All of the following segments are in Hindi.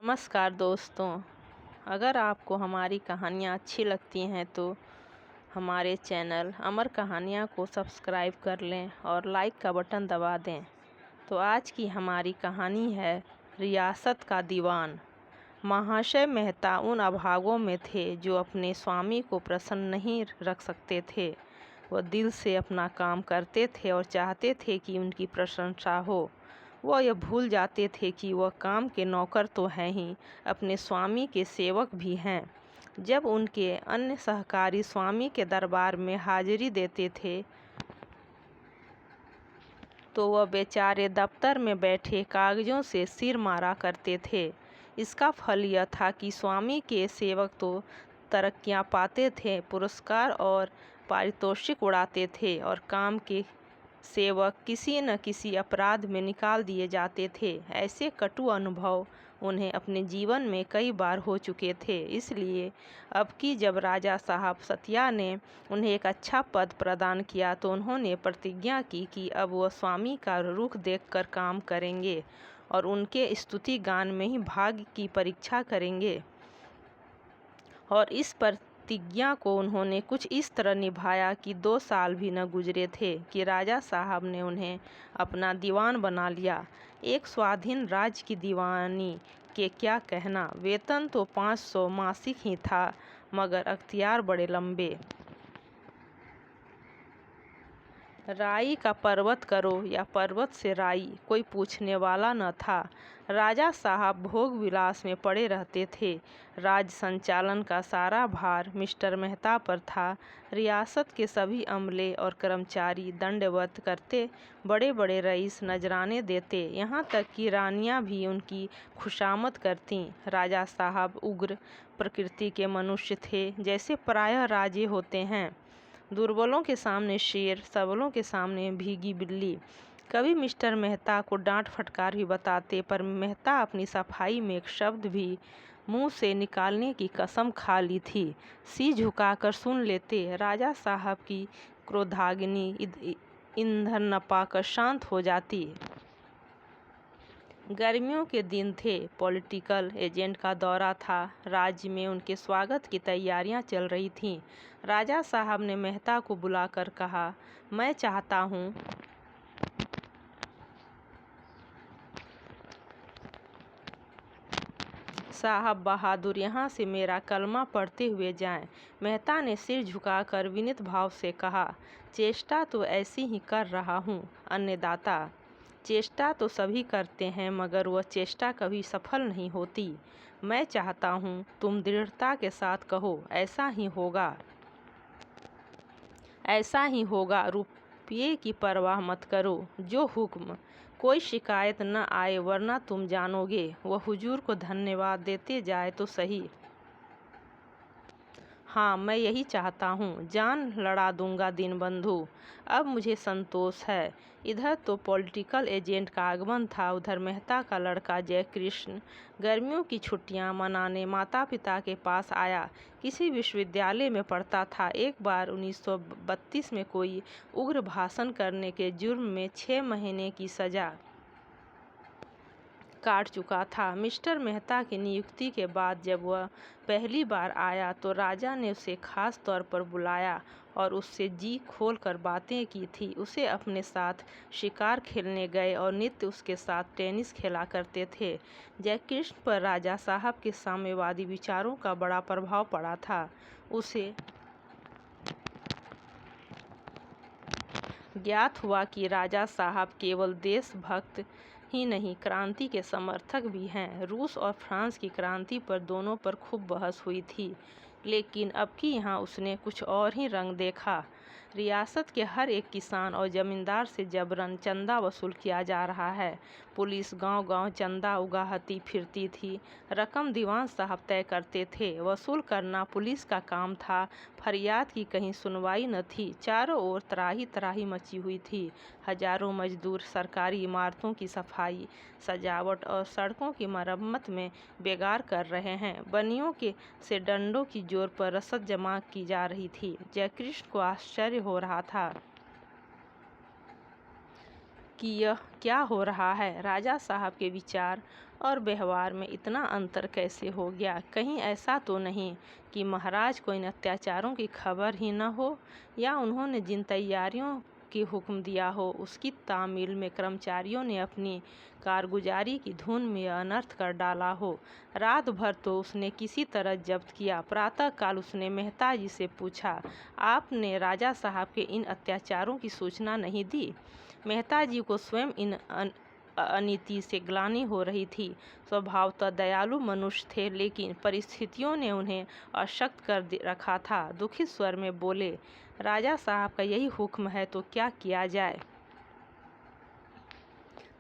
नमस्कार दोस्तों। अगर आपको हमारी कहानियाँ अच्छी लगती हैं तो हमारे चैनल अमर कहानियाँ को सब्सक्राइब कर लें और लाइक का बटन दबा दें। तो आज की हमारी कहानी है रियासत का दीवान। महाशय मेहता उन अभागों में थे जो अपने स्वामी को प्रसन्न नहीं रख सकते थे। वह दिल से अपना काम करते थे और चाहते थे कि उनकी प्रशंसा हो। वह यह भूल जाते थे कि वह काम के नौकर तो हैं ही, अपने स्वामी के सेवक भी हैं। जब उनके अन्य सहकारी स्वामी के दरबार में हाजिरी देते थे तो वह बेचारे दफ्तर में बैठे कागजों से सिर मारा करते थे। इसका फल यह था कि स्वामी के सेवक तो तरक्कियां पाते थे, पुरस्कार और पारितोषिक उड़ाते थे, और काम के सेवक किसी न किसी अपराध में निकाल दिए जाते थे। ऐसे कटु अनुभव उन्हें अपने जीवन में कई बार हो चुके थे। इसलिए अब की जब राजा साहब सतिया ने उन्हें एक अच्छा पद प्रदान किया तो उन्होंने प्रतिज्ञा की कि अब वह स्वामी का रुख देखकर काम करेंगे और उनके स्तुति गान में ही भाग्य की परीक्षा करेंगे। और इस प्रतिज्ञा को उन्होंने कुछ इस तरह निभाया कि 2 साल भी न गुजरे थे कि राजा साहब ने उन्हें अपना दीवान बना लिया। एक स्वाधीन राज्य की दीवानी के क्या कहना। वेतन तो 500 मासिक ही था, मगर अख्तियार बड़े लंबे। राई का पर्वत करो या पर्वत से राई, कोई पूछने वाला न था। राजा साहब भोग विलास में पड़े रहते थे। राज्य संचालन का सारा भार मिस्टर मेहता पर था। रियासत के सभी अमले और कर्मचारी दंडवत करते, बड़े बड़े रईस नजराने देते, यहाँ तक कि रानियाँ भी उनकी खुशामद करतीं। राजा साहब उग्र प्रकृति के मनुष्य थे, जैसे प्रायः राजे होते हैं। दुर्बलों के सामने शेर, सबलों के सामने भीगी बिल्ली। कभी मिस्टर मेहता को डांट फटकार भी बताते, पर मेहता अपनी सफाई में एक शब्द भी मुंह से निकालने की कसम खा ली थी। सिर झुकाकर सुन लेते। राजा साहब की क्रोधाग्नि ईंधन न पाकर शांत हो जाती। गर्मियों के दिन थे। पॉलिटिकल एजेंट का दौरा था। राज्य में उनके स्वागत की तैयारियां चल रही थीं। राजा साहब ने मेहता को बुलाकर कहा, मैं चाहता हूँ साहब बहादुर यहाँ से मेरा कलमा पढ़ते हुए जाएं। मेहता ने सिर झुकाकर विनीत भाव से कहा, चेष्टा तो ऐसी ही कर रहा हूँ अन्नदाता। चेष्टा तो सभी करते हैं, मगर वह चेष्टा कभी सफल नहीं होती। मैं चाहता हूँ तुम दृढ़ता के साथ कहो, ऐसा ही होगा, ऐसा ही होगा। रुपये की परवाह मत करो, जो हुक्म। कोई शिकायत न आए, वरना तुम जानोगे। वह हुजूर को धन्यवाद देते जाए तो सही। हाँ, मैं यही चाहता हूँ। जान लड़ा दूंगा दीनबंधु, अब मुझे संतोष है। इधर तो पॉलिटिकल एजेंट का आगमन था, उधर मेहता का लड़का जयकृष्ण गर्मियों की छुट्टियां मनाने माता पिता के पास आया। किसी विश्वविद्यालय में पढ़ता था। एक बार 1932 में कोई उग्र भाषण करने के जुर्म में 6 महीने की सजा काट चुका था। मिस्टर मेहता की नियुक्ति के बाद जब वह पहली बार आया तो राजा ने उसे खास तौर पर बुलाया और उससे जी खोल कर बातें की थी। उसे अपने साथ शिकार खेलने गए और नित्य उसके साथ टेनिस खेला करते थे। जयकृष्ण पर राजा साहब के साम्यवादी विचारों का बड़ा प्रभाव पड़ा था। उसे ज्ञात हुआ कि राजा साहब केवल देशभक्त ही नहीं, क्रांति के समर्थक भी हैं। रूस और फ्रांस की क्रांति पर दोनों पर खूब बहस हुई थी, लेकिन अब की यहाँ उसने कुछ और ही रंग देखा। रियासत के हर एक किसान और जमींदार से जबरन चंदा वसूल किया जा रहा है। पुलिस गांव-गांव चंदा उगाहती फिरती थी। रकम दीवान साहब तय करते थे। वसूल करना पुलिस का काम था। फरियाद की कहीं सुनवाई न थी। चारों ओर त्राही त्राही मची हुई थी। हजारों मजदूर सरकारी इमारतों की सफाई, सजावट और सड़कों की मरम्मत में बेगार कर रहे हैं। बनियों के से डंडों की जोर पर रसद जमा की जा रही थी। जयकृष्ण को आश्चर्य हो रहा था कि यह क्या हो रहा है। राजा साहब के विचार और व्यवहार में इतना अंतर कैसे हो गया? कहीं ऐसा तो नहीं कि महाराज को इन अत्याचारों की खबर ही न हो, या उन्होंने जिन तैयारियों की हुक्म दिया हो उसकी तामील में कर्मचारियों ने अपनी कारगुजारी की धुन में अनर्थ कर डाला हो। रात भर तो उसने किसी तरह जब्त किया। प्रातःकाल उसने मेहता जी से पूछा, आपने राजा साहब के इन अत्याचारों की सूचना नहीं दी? मेहता जी को स्वयं इन अनीति से ग्लानि हो रही थी। स्वभावतः दयालु मनुष्य थे, लेकिन परिस्थितियों ने उन्हें अशक्त कर रखा था। दुखित स्वर में बोले, राजा साहब का यही हुक्म है तो क्या किया जाए?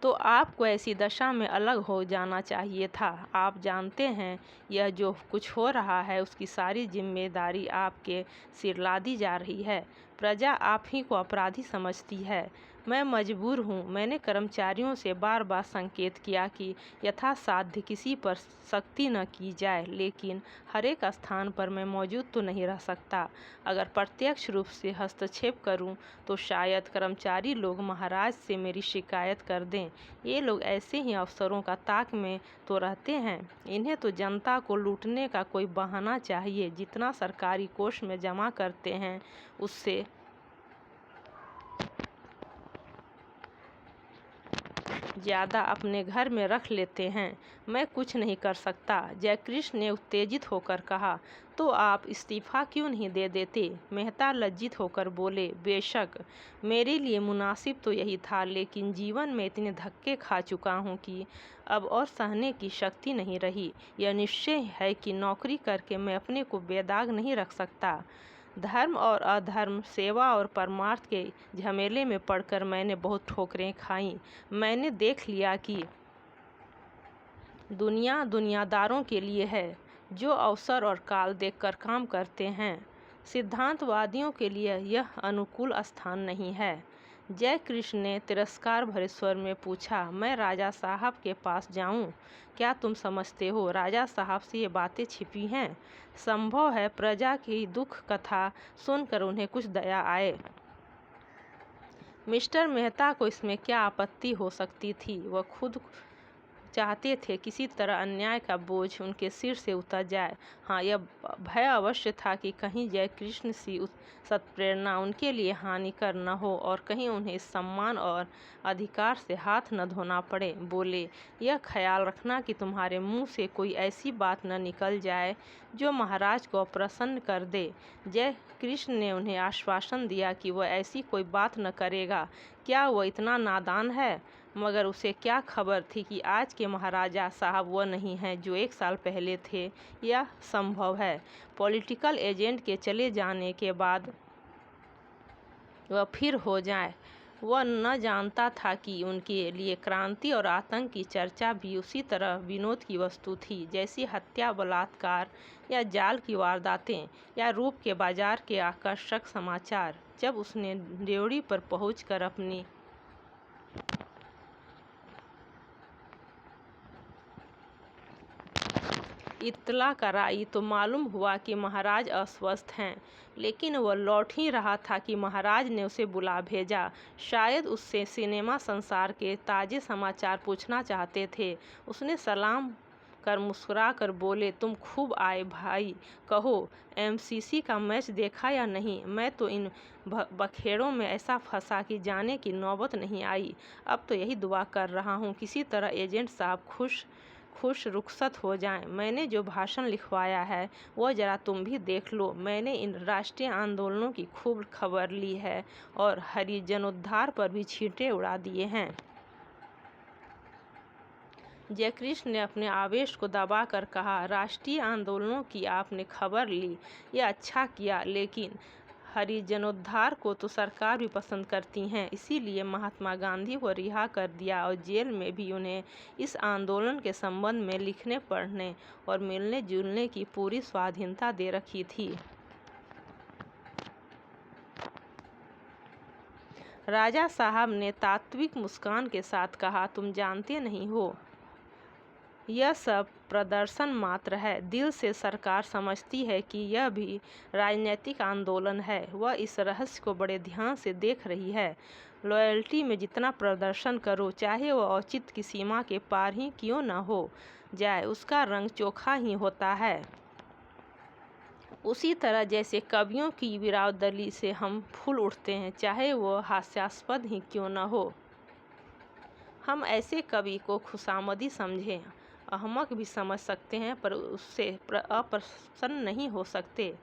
तो आपको ऐसी दशा में अलग हो जाना चाहिए था। आप जानते हैं, यह जो कुछ हो रहा है उसकी सारी जिम्मेदारी आपके सिर लादी जा रही है। प्रजा आप ही को अपराधी समझती है। मैं मजबूर हूँ। मैंने कर्मचारियों से बार बार संकेत किया कि यथासाध्य किसी पर सख्ती न की जाए, लेकिन हर एक स्थान पर मैं मौजूद तो नहीं रह सकता। अगर प्रत्यक्ष रूप से हस्तक्षेप करूं तो शायद कर्मचारी लोग महाराज से मेरी शिकायत कर दें। ये लोग ऐसे ही अफसरों का ताक में तो रहते हैं। इन्हें तो जनता को लूटने का कोई बहाना चाहिए। जितना सरकारी कोष में जमा करते हैं उससे ज़्यादा अपने घर में रख लेते हैं। मैं कुछ नहीं कर सकता। जयकृष्ण ने उत्तेजित होकर कहा, तो आप इस्तीफा क्यों नहीं दे देते? मेहता लज्जित होकर बोले, बेशक मेरे लिए मुनासिब तो यही था, लेकिन जीवन में इतने धक्के खा चुका हूँ कि अब और सहने की शक्ति नहीं रही। यह निश्चय है कि नौकरी करके मैं अपने को बेदाग नहीं रख सकता। धर्म और अधर्म, सेवा और परमार्थ के झमेले में पड़कर मैंने बहुत ठोकरें खाईं। मैंने देख लिया कि दुनिया दुनियादारों के लिए है, जो अवसर और काल देखकर काम करते हैं। सिद्धांतवादियों के लिए यह अनुकूल स्थान नहीं है। जयकृष्ण ने तिरस्कार भरे स्वर में पूछा, मैं राजा साहब के पास जाऊं? क्या तुम समझते हो राजा साहब से ये बातें छिपी हैं? संभव है प्रजा की दुख कथा सुनकर उन्हें कुछ दया आए। मिस्टर मेहता को इसमें क्या आपत्ति हो सकती थी? वह खुद चाहते थे किसी तरह अन्याय का बोझ उनके सिर से उतर जाए। हाँ, यह भय अवश्य था कि कहीं जयकृष्ण सी सत्प्रेरणा उनके लिए हानिकर न हो और कहीं उन्हें इस सम्मान और अधिकार से हाथ न धोना पड़े। बोले, यह ख्याल रखना कि तुम्हारे मुंह से कोई ऐसी बात न निकल जाए जो महाराज को अप्रसन्न कर दे। जयकृष्ण ने उन्हें आश्वासन दिया कि वह ऐसी कोई बात न करेगा। क्या वह इतना नादान है? मगर उसे क्या खबर थी कि आज के महाराजा साहब वह नहीं हैं जो 1 साल पहले थे। यह संभव है पॉलिटिकल एजेंट के चले जाने के बाद वह फिर हो जाए। वह न जानता था कि उनके लिए क्रांति और आतंक की चर्चा भी उसी तरह विनोद की वस्तु थी जैसी हत्या, बलात्कार या जाल की वारदातें या रूप के बाजार के आकर्षक समाचार। जब उसने ड्योढ़ी पर पहुंचकर अपनी इत्तला कराई तो मालूम हुआ कि महाराज अस्वस्थ हैं, लेकिन वह लौट ही रहा था कि महाराज ने उसे बुला भेजा। शायद उससे सिनेमा संसार के ताजे समाचार पूछना चाहते थे। उसने सलाम कर मुस्कुरा कर बोले, तुम खूब आए भाई। कहो, एमसीसी का मैच देखा या नहीं? मैं तो इन बखेड़ों में ऐसा फंसा कि जाने की नौबत नहीं आई। अब तो यही दुआ कर रहा हूँ किसी तरह एजेंट साहब खुश रुखसत हो जाएं। मैंने जो भाषण लिखवाया है वो जरा तुम भी देख लो। मैंने इन राष्ट्रीय आंदोलनों की खूब खबर ली है और हरिजनोद्धार पर भी छींटे उड़ा दिए हैं। जयकृष्ण ने अपने आवेश को दबाकर कहा, राष्ट्रीय आंदोलनों की आपने खबर ली, यह अच्छा किया, लेकिन हरिजनोद्धार को तो सरकार भी पसंद करती हैं। इसीलिए महात्मा गांधी को रिहा कर दिया और जेल में भी उन्हें इस आंदोलन के संबंध में लिखने, पढ़ने और मिलने जुलने की पूरी स्वाधीनता दे रखी थी। राजा साहब ने तात्विक मुस्कान के साथ कहा, तुम जानते नहीं हो, यह सब प्रदर्शन मात्र है। दिल से सरकार समझती है कि यह भी राजनीतिक आंदोलन है। वह इस रहस्य को बड़े ध्यान से देख रही है। लॉयल्टी में जितना प्रदर्शन करो, चाहे वह औचित्य की सीमा के पार ही क्यों न हो जाए, उसका रंग चोखा ही होता है। उसी तरह जैसे कवियों की बिरादरी से हम फूल उठते हैं, चाहे वो हास्यास्पद ही क्यों न हो। हम ऐसे कवि को खुशामदी समझें, अहमक भी समझ सकते हैं, पर उससे अप्रसन्न नहीं हो सकते।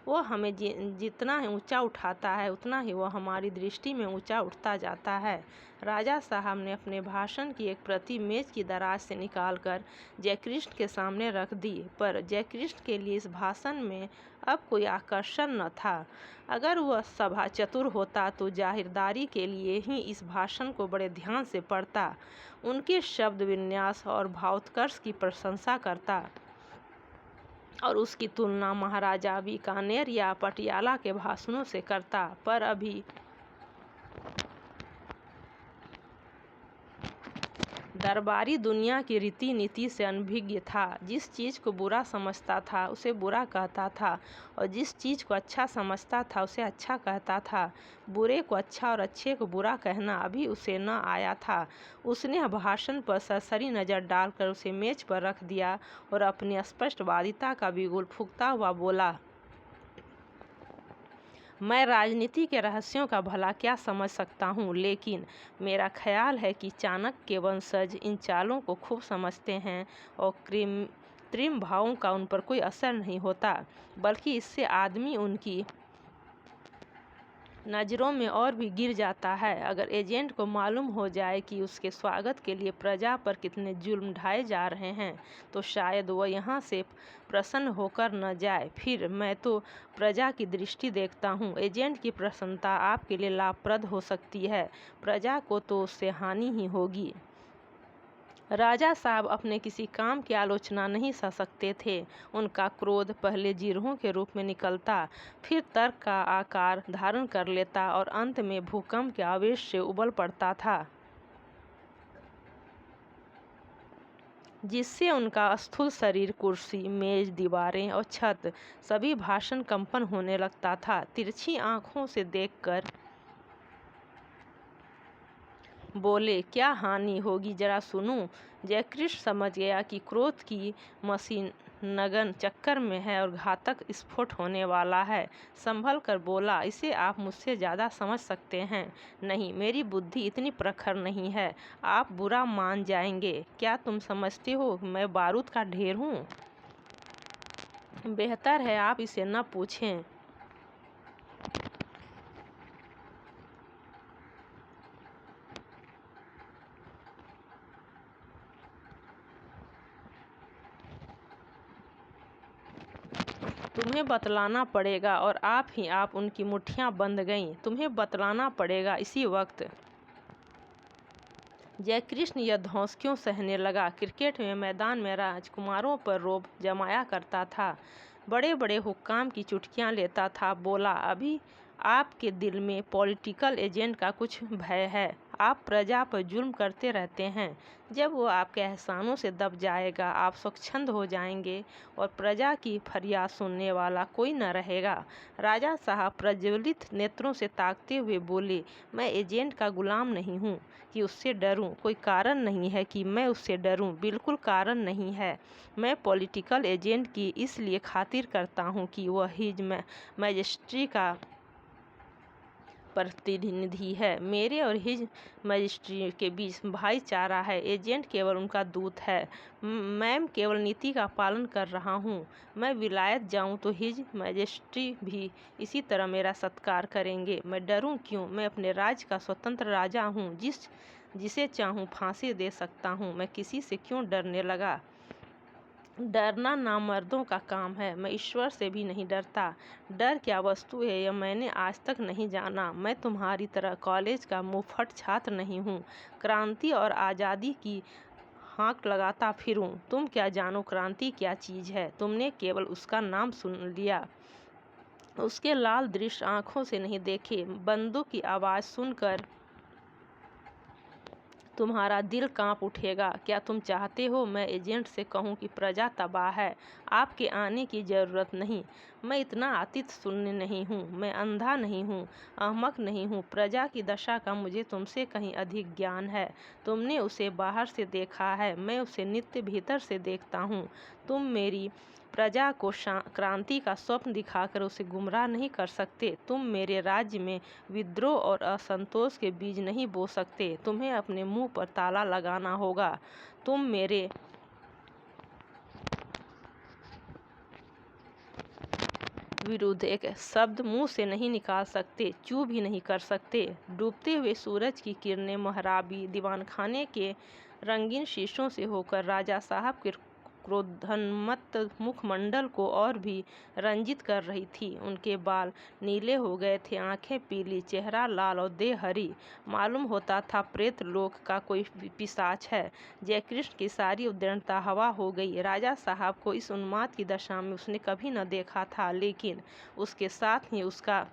वो हमें जितना ऊंचा उठाता है, उतना ही वह हमारी दृष्टि में ऊंचा उठता जाता है। राजा साहब ने अपने भाषण की एक प्रति मेज की दराज से निकालकर जयकृष्ण के सामने रख दी, पर जयकृष्ण के लिए इस भाषण में अब कोई आकर्षण न था। अगर वह सभा चतुर होता तो जाहिरदारी के लिए ही इस भाषण को बड़े ध्यान से पढ़ता, उनके शब्द विन्यास और भावोत्कर्ष की प्रशंसा करता और उसकी तुलना महाराजा बीकानेर या पटियाला के भाषणों से करता। पर अभी दरबारी दुनिया की रीति नीति से अनभिज्ञ था। जिस चीज़ को बुरा समझता था उसे बुरा कहता था, और जिस चीज़ को अच्छा समझता था उसे अच्छा कहता था। बुरे को अच्छा और अच्छे को बुरा कहना अभी उसे न आया था। उसने भाषण पर सरसरी नज़र डालकर उसे मेज पर रख दिया और अपनी स्पष्टवादिता का बिगुल फूंकता हुआ बोला, मैं राजनीति के रहस्यों का भला क्या समझ सकता हूँ, लेकिन मेरा ख्याल है कि चाणक्य के वंशज इन चालों को खूब समझते हैं और कृत्रिम भावों का उन पर कोई असर नहीं होता, बल्कि इससे आदमी उनकी नज़रों में और भी गिर जाता है। अगर एजेंट को मालूम हो जाए कि उसके स्वागत के लिए प्रजा पर कितने जुल्म ढाए जा रहे हैं, तो शायद वह यहाँ से प्रसन्न होकर न जाए। फिर मैं तो प्रजा की दृष्टि देखता हूँ। एजेंट की प्रसन्नता आपके लिए लाभप्रद हो सकती है, प्रजा को तो उससे हानि ही होगी। राजा साहब अपने किसी काम की आलोचना नहीं सह सकते थे। उनका क्रोध पहले जिरहों के रूप में निकलता, फिर तर्क का आकार धारण कर लेता और अंत में भूकंप के आवेश से उबल पड़ता था, जिससे उनका स्थूल शरीर, कुर्सी, मेज, दीवारें और छत सभी भाषण कंपन होने लगता था। तिरछी आंखों से देखकर बोले, क्या हानि होगी जरा सुनूं। जयकृष्ण समझ गया कि क्रोध की मशीन नगन चक्कर में है और घातक स्फोट होने वाला है। संभल कर बोला, इसे आप मुझसे ज़्यादा समझ सकते हैं। नहीं, मेरी बुद्धि इतनी प्रखर नहीं है, आप बुरा मान जाएंगे। क्या तुम समझते हो मैं बारूद का ढेर हूँ? बेहतर है आप इसे न पूछें। तुम्हें बतलाना पड़ेगा। और आप उनकी मुट्ठियां बंध गईं। तुम्हें बतलाना पड़ेगा इसी वक्त। जयकृष्ण यह धौंस क्यों सहने लगा? क्रिकेट में मैदान में राजकुमारों पर रोब जमाया करता था, बड़े बड़े हुक्काम की चुटकियां लेता था। बोला, अभी आपके दिल में पॉलिटिकल एजेंट का कुछ भय है। आप प्रजा पर जुल्म करते रहते हैं। जब वो आपके एहसानों से दब जाएगा, आप स्वच्छंद हो जाएंगे और प्रजा की फरियाद सुनने वाला कोई न रहेगा। राजा साहब प्रज्वलित नेत्रों से ताकते हुए बोले, मैं एजेंट का गुलाम नहीं हूँ कि उससे डरूं। कोई कारण नहीं है कि मैं उससे डरूं, बिल्कुल कारण नहीं है। मैं पॉलिटिकल एजेंट की इसलिए खातिर करता हूँ कि वह हिज मैजेस्टी का प्रतिनिधि है। मेरे और हिज मैजेस्टी के बीच भाईचारा है। एजेंट केवल उनका दूत है। मैं केवल नीति का पालन कर रहा हूँ। मैं विलायत जाऊँ तो हिज मैजेस्टी भी इसी तरह मेरा सत्कार करेंगे। मैं डरूं क्यों? मैं अपने राज्य का स्वतंत्र राजा हूँ, जिसे चाहूँ फांसी दे सकता हूँ। मैं किसी से क्यों डरने लगा? डरना नामर्दों का काम है। मैं ईश्वर से भी नहीं डरता। डर क्या वस्तु है यह मैंने आज तक नहीं जाना। मैं तुम्हारी तरह कॉलेज का मुफ्त छात्र नहीं हूँ, क्रांति और आज़ादी की हाँक लगाता फिरूं। तुम क्या जानो क्रांति क्या चीज़ है? तुमने केवल उसका नाम सुन लिया, उसके लाल दृश्य आँखों से नहीं देखे। बंदूक की आवाज़ सुनकर तुम्हारा दिल कांप उठेगा। क्या तुम चाहते हो मैं एजेंट से कहूं कि प्रजा तबाह है? आपके आने की ज़रूरत नहीं। मैं इतना आतिथ्य शून्य नहीं हूँ। मैं अंधा नहीं हूँ, अहमक नहीं हूँ। प्रजा की दशा का मुझे तुमसे कहीं अधिक ज्ञान है। तुमने उसे बाहर से देखा है, मैं उसे नित्य भीतर से देखता हूँ। तुम मेरी प्रजा को क्रांति का स्वप्न दिखाकर उसे गुमराह नहीं कर सकते। तुम मेरे राज्य में विद्रोह और असंतोष के बीज नहीं बो सकते। तुम्हें अपने मुंह पर ताला लगाना होगा। तुम मेरे विरुद्ध एक शब्द मुंह से नहीं निकाल सकते, चू भी नहीं कर सकते। डूबते हुए सूरज की किरणें महराबी दीवानखाने के रंगीन शीशों से होकर राजा साहब के क्रोधोन्मत्त मुखमंडल को और भी रंजित कर रही थी। उनके बाल नीले हो गए थे, आंखें पीली, चेहरा लाल और देह हरी। मालूम होता था प्रेत लोक का कोई पिशाच है। जयकृष्ण की सारी उद्दंडता हवा हो गई। राजा साहब को इस उन्माद की दशा में उसने कभी न देखा था, लेकिन उसके साथ ही उसका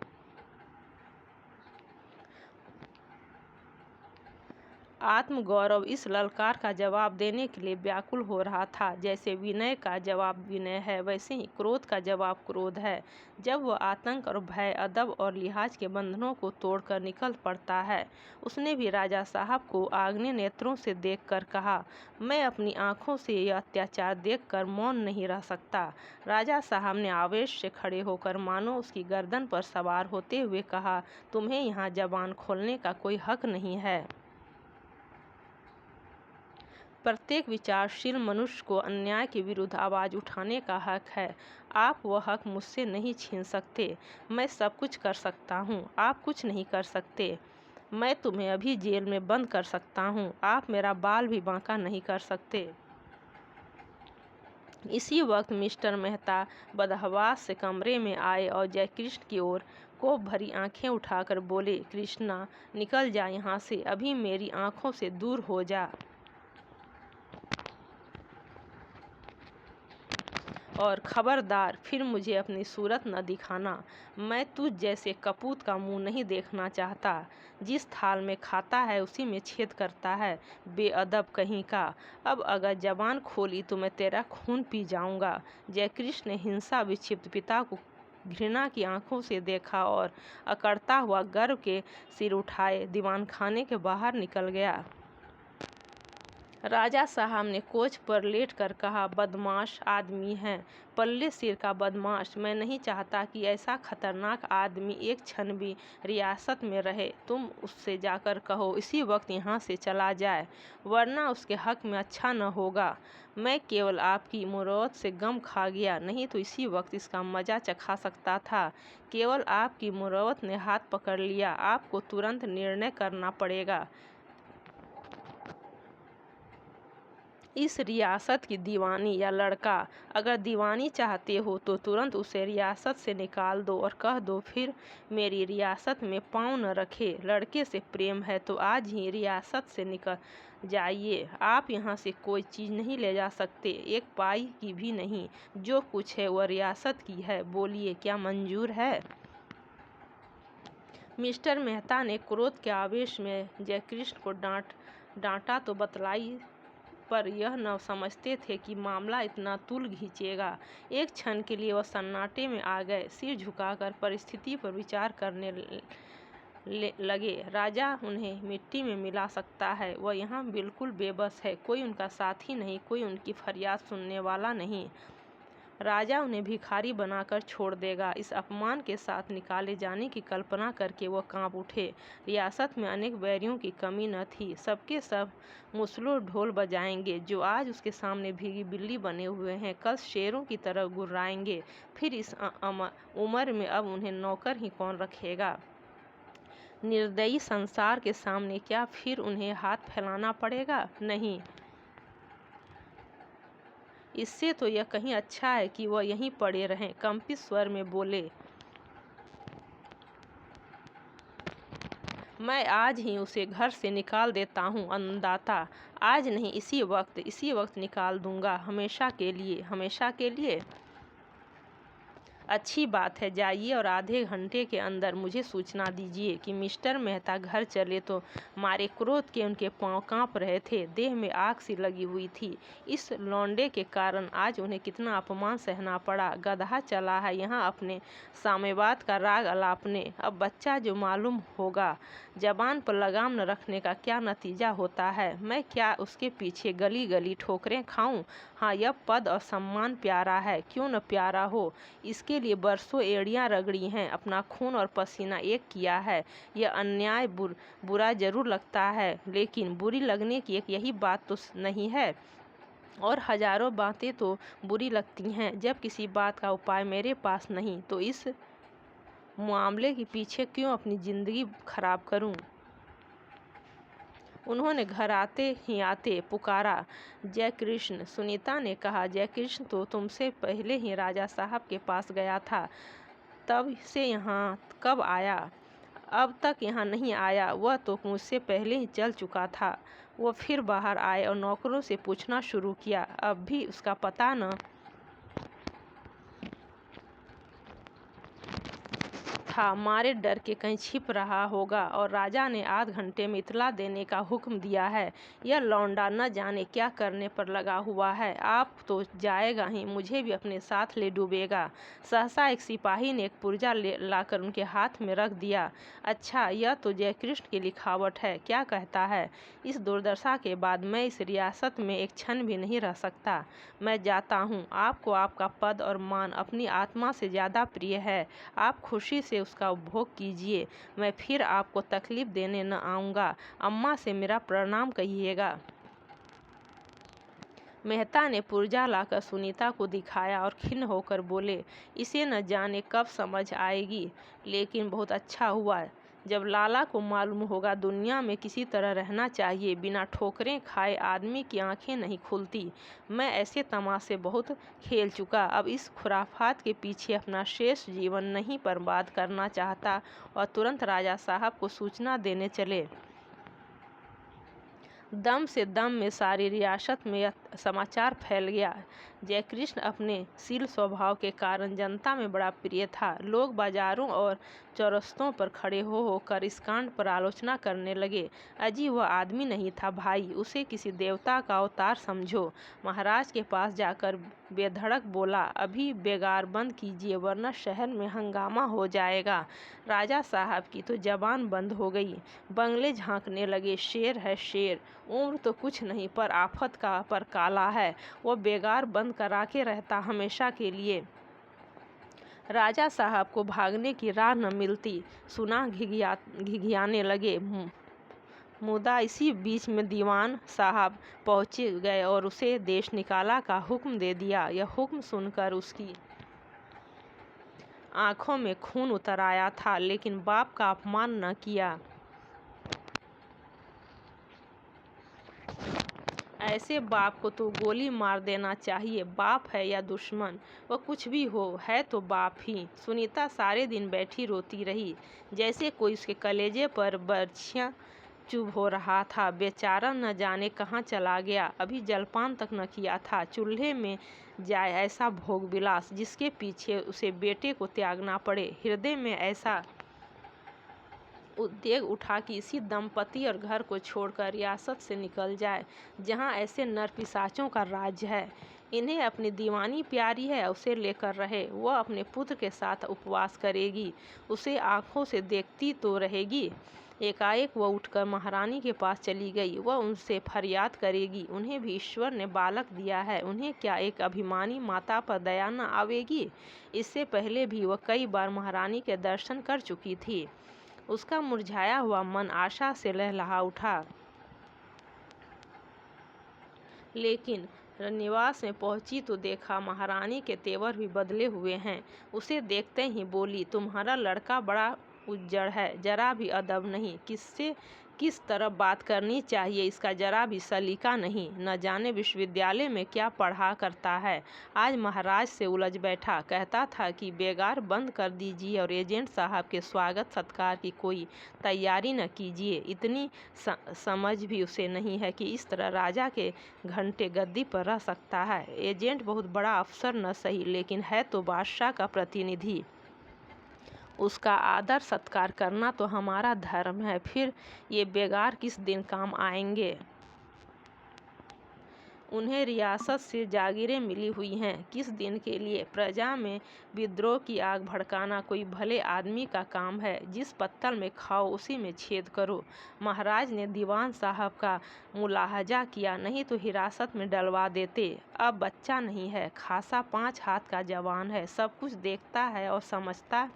आत्मगौरव इस ललकार का जवाब देने के लिए व्याकुल हो रहा था। जैसे विनय का जवाब विनय है, वैसे ही क्रोध का जवाब क्रोध है। जब वह आतंक और भय, अदब और लिहाज के बंधनों को तोड़कर निकल पड़ता है। उसने भी राजा साहब को आग्नेय नेत्रों से देखकर कहा, मैं अपनी आंखों से यह अत्याचार देखकर मौन नहीं रह सकता। राजा साहब ने आवेश से खड़े होकर मानो उसकी गर्दन पर सवार होते हुए कहा, तुम्हें यहाँ जबान खोलने का कोई हक नहीं है। प्रत्येक विचारशील मनुष्य को अन्याय के विरुद्ध आवाज़ उठाने का हक है। आप वह हक मुझसे नहीं छीन सकते। मैं सब कुछ कर सकता हूँ, आप कुछ नहीं कर सकते। मैं तुम्हें अभी जेल में बंद कर सकता हूँ, आप मेरा बाल भी बांका नहीं कर सकते। इसी वक्त मिस्टर मेहता बदहवास से कमरे में आए और जयकृष्ण की ओर कोप भरी आंखें उठाकर बोले, कृष्णा, निकल जा यहाँ से, अभी मेरी आंखों से दूर हो जा। और खबरदार, फिर मुझे अपनी सूरत न दिखाना। मैं तुझ जैसे कपूत का मुंह नहीं देखना चाहता। जिस थाल में खाता है उसी में छेद करता है, बेअदब कहीं का। अब अगर जबान खोली तो मैं तेरा खून पी जाऊंगा। जयकृष्ण ने हिंसा विक्षिप्त पिता को घृणा की आंखों से देखा और अकड़ता हुआ गर्व के सिर उठाए दीवानखाने के बाहर निकल गया। राजा साहब ने कोच पर लेटकर कहा, बदमाश आदमी है, पल्ले सिर का बदमाश। मैं नहीं चाहता कि ऐसा खतरनाक आदमी एक क्षण भी रियासत में रहे। तुम उससे जाकर कहो इसी वक्त यहाँ से चला जाए, वरना उसके हक में अच्छा न होगा। मैं केवल आपकी मुरौत से गम खा गया, नहीं तो इसी वक्त इसका मजा चखा सकता था। केवल आपकी मुरौत ने हाथ पकड़ लिया। आपको तुरंत निर्णय करना पड़ेगा। इस रियासत की दीवानी या लड़का? अगर दीवानी चाहते हो तो तुरंत उसे रियासत से निकाल दो और कह दो फिर मेरी रियासत में पाँव न रखे। लड़के से प्रेम है तो आज ही रियासत से निकल जाइए। आप यहाँ से कोई चीज़ नहीं ले जा सकते, एक पाई की भी नहीं। जो कुछ है वह रियासत की है। बोलिए, क्या मंजूर है? मिस्टर मेहता ने क्रोध के आवेश में जयकृष्ण को डांटा तो बतलाई, पर यह न समझते थे कि मामला इतना तूल खींचेगा। एक क्षण के लिए वह सन्नाटे में आ गए, सिर झुकाकर परिस्थिति पर विचार करने लगे। राजा उन्हें मिट्टी में मिला सकता है, वह यहाँ बिल्कुल बेबस है। कोई उनका साथी नहीं, कोई उनकी फरियाद सुनने वाला नहीं। राजा उन्हें भिखारी बनाकर छोड़ देगा। इस अपमान के साथ निकाले जाने की कल्पना करके वह कांप उठे। रियासत में अनेक बैरियों की कमी न थी। सबके सब मुसलों ढोल बजाएंगे। जो आज उसके सामने भीगी बिल्ली बने हुए हैं, कल शेरों की तरह गुर्राएंगे। फिर इस उम्र में अब उन्हें नौकर ही कौन रखेगा? निर्दयी संसार के सामने क्या फिर उन्हें हाथ फैलाना पड़ेगा? नहीं, इससे तो यह कहीं अच्छा है कि वह यहीं पड़े रहें। कंपित स्वर में बोले, मैं आज ही उसे घर से निकाल देता हूँ अन्नदाता। आज नहीं, इसी वक्त निकाल दूंगा, हमेशा के लिए, हमेशा के लिए। अच्छी बात है, जाइए और आधे घंटे के अंदर मुझे सूचना दीजिए कि मिस्टर मेहता घर चले। तो मारे क्रोध के उनके पांव कांप रहे थे, देह में आग सी लगी हुई थी। इस लौंडे के कारण आज उन्हें कितना अपमान सहना पड़ा। गधा चला है यहाँ अपने साम्यवाद का राग अलापने। अब बच्चा जो मालूम होगा जबान पर लगाम न रखने का क्या नतीजा होता है। मैं क्या उसके पीछे गली गली ठोकरें खाऊं? हाँ, यह पद और सम्मान प्यारा है, क्यों न प्यारा हो। इसके लिए बरसों एड़ियां रगड़ी हैं, अपना खून और पसीना एक किया है। यह अन्याय बुरा जरूर लगता है, लेकिन बुरी लगने की एक यही बात तो नहीं है। और हजारों बातें तो बुरी लगती हैं। जब किसी बात का उपाय मेरे पास नहीं तो इस मामले के पीछे क्यों अपनी जिंदगी खराब करूं। उन्होंने घर आते पुकारा, जय कृष्ण। सुनीता ने कहा, जय कृष्ण तो तुमसे पहले ही राजा साहब के पास गया था, तब से यहाँ कब आया? अब तक यहाँ नहीं आया, वह तो मुझसे पहले ही चल चुका था। वह फिर बाहर आए और नौकरों से पूछना शुरू किया। अब भी उसका पता न था, मारे डर के कहीं छिप रहा होगा। और राजा ने आध घंटे में इतला देने का हुक्म दिया है। यह लौंडा न जाने क्या करने पर लगा हुआ है। आप तो जाएगा ही, मुझे भी अपने साथ ले डूबेगा। सहसा एक सिपाही ने एक पुर्जा लाकर उनके हाथ में रख दिया। अच्छा, यह तो जय कृष्ण की लिखावट है, क्या कहता है? इस दुर्दशा के बाद मैं इस रियासत में एक क्षण भी नहीं रह सकता। मैं जाता हूँ। आपको आपका पद और मान अपनी आत्मा से ज़्यादा प्रिय है। आप खुशी से उसका उपभोग कीजिए। मैं फिर आपको तकलीफ देने न आऊँगा। अम्मा से मेरा प्रणाम कहिएगा। मेहता ने पुर्जा लाकर सुनीता को दिखाया और खिन्न होकर बोले, इसे न जाने कब समझ आएगी, लेकिन बहुत अच्छा हुआ। जब लाला को मालूम होगा दुनिया में किसी तरह रहना चाहिए, बिना ठोकरें खाए आदमी की आंखें नहीं खुलती। मैं ऐसे तमाशे बहुत खेल चुका, अब इस खुराफात के पीछे अपना शेष जीवन नहीं बर्बाद करना चाहता। और तुरंत राजा साहब को सूचना देने चले। दम से दम में सारी रियासत में यह समाचार फैल गया। जयकृष्ण अपने शील स्वभाव के कारण जनता में बड़ा प्रिय था। लोग बाजारों और चौरस्तों पर खड़े होकर इस कांड पर आलोचना करने लगे। अजी, वह आदमी नहीं था भाई, उसे किसी देवता का अवतार समझो। महाराज के पास जाकर बेधड़क बोला, अभी बेगार बंद कीजिए वरना शहर में हंगामा हो जाएगा। राजा साहब की तो जबान बंद हो गई। बंगले झांकने लगे। शेर है शेर, उम्र तो कुछ नहीं पर आफत का पर काला है। वो बेगार बंद करा के रहता हमेशा के लिए। राजा साहब को भागने की राह न मिलती। सुना घिघियाने लगे। मुदा इसी बीच में दीवान साहब पहुँचे गए और उसे देश निकाला का हुक्म दे दिया। यह हुक्म सुनकर उसकी आंखों में खून उतर आया था, लेकिन बाप का अपमान न किया। ऐसे बाप को तो गोली मार देना चाहिए। बाप है या दुश्मन, वह कुछ भी हो, है तो बाप ही। सुनीता सारे दिन बैठी रोती रही, जैसे कोई उसके कलेजे पर बर्छियाँ चुभ हो रहा था। बेचारा न जाने कहाँ चला गया, अभी जलपान तक न किया था। चूल्हे में जाए ऐसा भोग विलास, जिसके पीछे उसे बेटे को त्यागना पड़े। हृदय में ऐसा उद्वेग उठा कि इसी दंपति और घर को छोड़कर रियासत से निकल जाए, जहाँ ऐसे नरपिशाचों का राज्य है। इन्हें अपनी दीवानी प्यारी है, उसे लेकर रहे। वह अपने पुत्र के साथ उपवास करेगी, उसे आंखों से देखती तो रहेगी। एकाएक वह उठकर महारानी के पास चली गई। वह उनसे फरियाद करेगी, उन्हें भी ईश्वर ने बालक दिया है, उन्हें क्या एक अभिमानी माता पर दया न आवेगी। इससे पहले भी वह कई बार महारानी के दर्शन कर चुकी थी। उसका मुरझाया हुआ मन आशा से लहलहा उठा। लेकिन निवास में पहुंची तो देखा महारानी के तेवर भी बदले हुए हैं। उसे देखते ही बोली, तुम्हारा लड़का बड़ा उज्जड़ है, जरा भी अदब नहीं। किससे किस तरह बात करनी चाहिए इसका जरा भी सलीका नहीं। न जाने विश्वविद्यालय में क्या पढ़ा करता है। आज महाराज से उलझ बैठा। कहता था कि बेगार बंद कर दीजिए और एजेंट साहब के स्वागत सत्कार की कोई तैयारी न कीजिए। इतनी समझ भी उसे नहीं है कि इस तरह राजा के घंटे गद्दी पर रह सकता है। एजेंट बहुत बड़ा अफसर न सही, लेकिन है तो बादशाह का प्रतिनिधि। उसका आदर सत्कार करना तो हमारा धर्म है। फिर ये बेगार किस दिन काम आएंगे। उन्हें रियासत से जागीरें मिली हुई हैं। किस दिन के लिए। प्रजा में विद्रोह की आग भड़काना कोई भले आदमी का काम है। जिस पत्तल में खाओ उसी में छेद करो। महाराज ने दीवान साहब का मुलाहजा किया, नहीं तो हिरासत में डलवा देते। अब बच्चा नहीं है, खासा 5 हाथ का जवान है। सब कुछ देखता है और समझता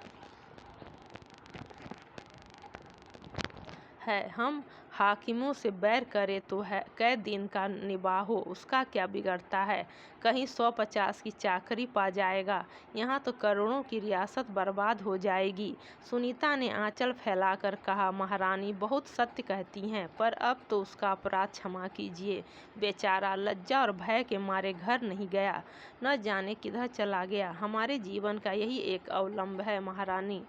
है। हम हाकिमों से बैर करे तो है कै दिन का निबाहो, उसका क्या बिगड़ता है। कहीं 150 की चाकरी पा जाएगा। यहाँ तो करोड़ों की रियासत बर्बाद हो जाएगी। सुनीता ने आंचल फैलाकर कहा, महारानी बहुत सत्य कहती हैं, पर अब तो उसका अपराध क्षमा कीजिए। बेचारा लज्जा और भय के मारे घर नहीं गया, न जाने किधर चला गया। हमारे जीवन का यही एक अवलंब है महारानी।